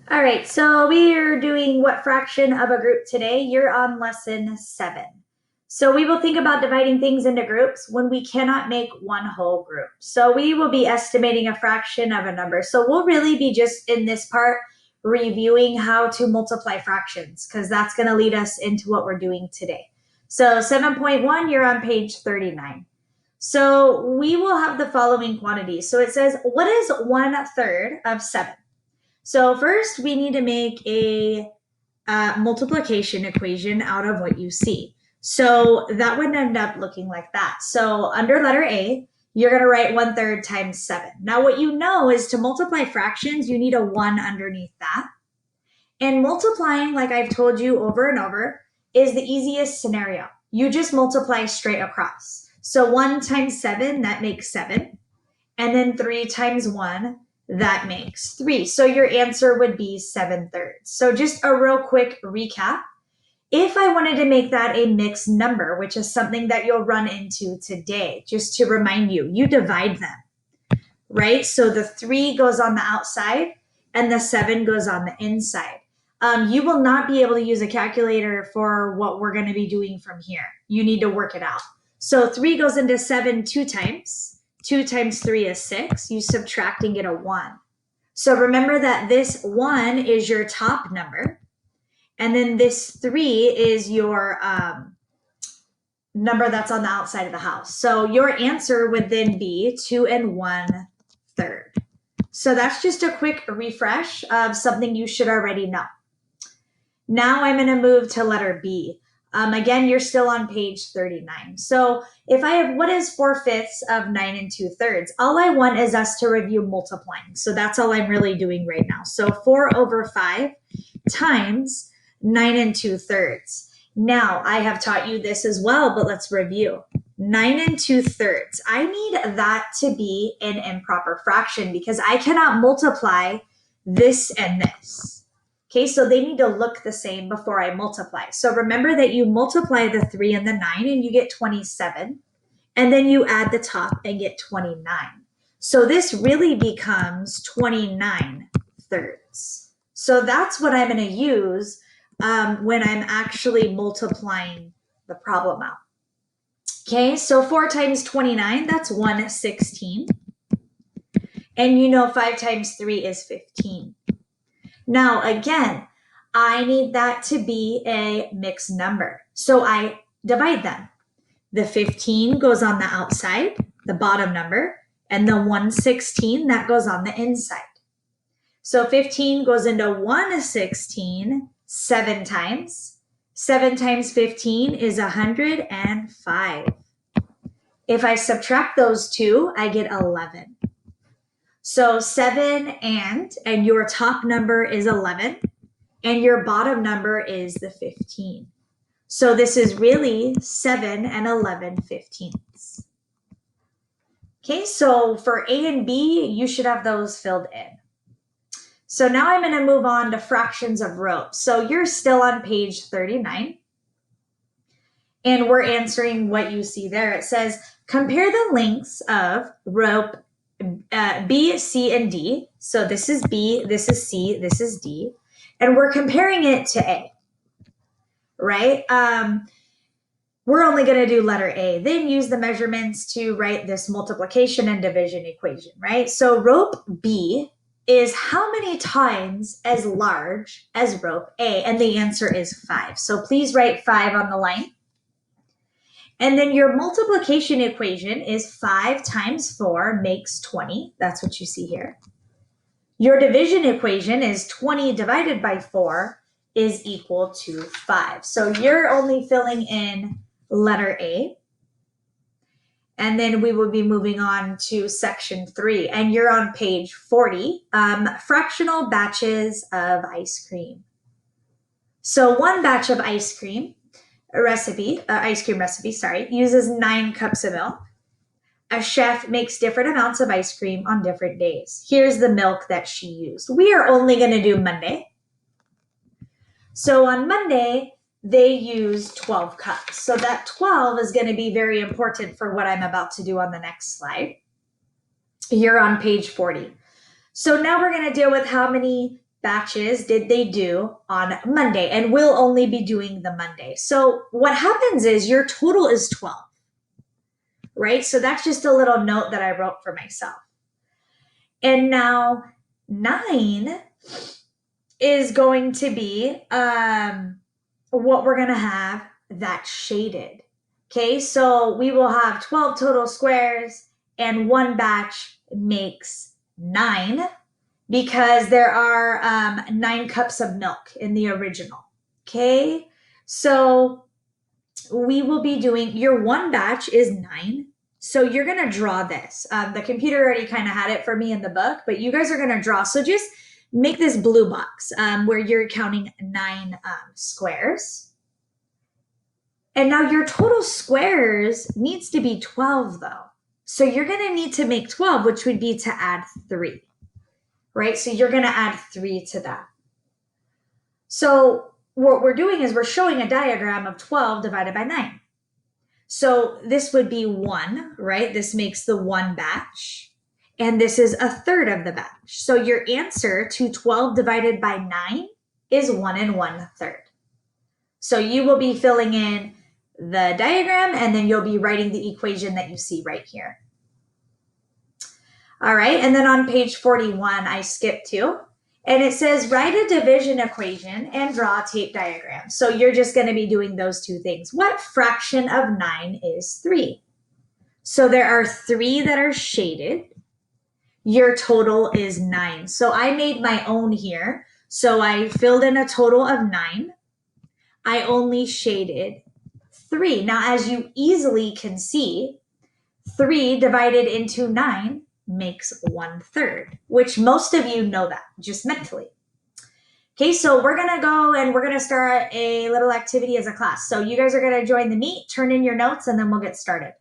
All right, so we are doing what fraction of a group today? You're on lesson 7. So we will think about dividing things into groups when we cannot make one whole group. So we will be estimating a fraction of a number. So we'll really be just in this part reviewing how to multiply fractions because that's going to lead us into what we're doing today. So 7.1, you're on page 39. So we will have the following quantities. So it says, what is 1/3 of 7? So first we need to make a multiplication equation out of what you see. So that would end up looking like that. So under letter A, you're going to write 1/3 times 7. Now what you know is to multiply fractions, you need a 1 underneath that. And multiplying, like I've told you over and over, is the easiest scenario. You just multiply straight across. So 1 times 7, that makes 7. And then 3 times 1, that makes 3. So your answer would be 7/3. So just a real quick recap. If I wanted to make that a mixed number, which is something that you'll run into today, just to remind you, you divide them, right? So the 3 goes on the outside and the 7 goes on the inside. You will not be able to use a calculator for what we're going to be doing from here. You need to work it out. So 3 goes into 7 2 times. 2 times 3 is 6. You subtract and get a 1. So remember that this 1 is your top number. And then this 3 is your number that's on the outside of the house. So your answer would then be 2 1/3. So that's just a quick refresh of something you should already know. Now I'm going to move to letter B. Again, you're still on page 39. So if I have what is 4/5 of 9 2/3, all I want is us to review multiplying. So that's all I'm really doing right now. So 4/5 times 9 2/3. Now I have taught you this as well, but let's review. 9 2/3. I need that to be an improper fraction because I cannot multiply this and this. Okay, so they need to look the same before I multiply. So remember that you multiply the 3 and the 9 and you get 27. And then you add the top and get 29. So this really becomes 29/3. So that's what I'm going to use when I'm actually multiplying the problem out. Okay, so 4 times 29, that's 1/16. And you know 5 times 3 is 15. Now, again, I need that to be a mixed number. So I divide them. The 15 goes on the outside, the bottom number, and the 1/16, that goes on the inside. So 15 goes into 1/16 7 times. 7 times 15 is 105. If I subtract those two, I get 11. So 7 and your top number is 11 and your bottom number is the 15. So this is really 7 11/15. Okay, so for A and B, you should have those filled in. So now I'm going to move on to fractions of rope. So you're still on page 39. And we're answering what you see there. It says, compare the lengths of rope B, C, and D. So this is B, this is C, this is D. And we're comparing it to A, right? We're only going to do letter A, then use the measurements to write this multiplication and division equation, right? So rope B is how many times as large as rope A? And the answer is 5. So please write 5 on the line. And then your multiplication equation is 5 times 4 makes 20. That's what you see here. Your division equation is 20 divided by 4 is equal to 5. So you're only filling in letter A. And then we will be moving on to section 3. And you're on page 40, fractional batches of ice cream. So one batch of ice cream recipe, uses 9 cups of milk. A chef makes different amounts of ice cream on different days. Here's the milk that she used. We are only going to do Monday. So on Monday, they use 12 cups. So that 12 is going to be very important for what I'm about to do on the next slide. You're on page 40. So now we're going to deal with how many batches did they do on Monday? And we'll only be doing the Monday. So what happens is your total is 12, right? So that's just a little note that I wrote for myself. And now 9 is going to be what we're going to have that's shaded. Okay, so we will have 12 total squares, and one batch makes 9 because there are 9 cups of milk in the original. Okay, so we will be doing, your one batch is 9. So you're going to draw this. The computer already kind of had it for me in the book, but you guys are going to draw. So just make this blue box where you're counting 9 squares. And now your total squares needs to be 12 though. So you're going to need to make 12, which would be to add 3, right? So you're going to add 3 to that. So what we're doing is we're showing a diagram of 12 divided by 9. So this would be 1, right? This makes the 1 batch. And this is a third of the batch. So your answer to 12 divided by 9 is 1 1/3. So you will be filling in the diagram, and then you'll be writing the equation that you see right here. All right, and then on page 41, I skipped to, and it says write a division equation and draw a tape diagram. So you're just going to be doing those 2 things. What fraction of 9 is 3? So there are 3 that are shaded. Your total is 9. So I made my own here. So I filled in a total of 9. I only shaded 3. Now, as you easily can see, 3 divided into 9 makes 1/3, which most of you know that, just mentally. Okay, so we're going to go and we're going to start a little activity as a class. So you guys are going to join the meet, turn in your notes, and then we'll get started.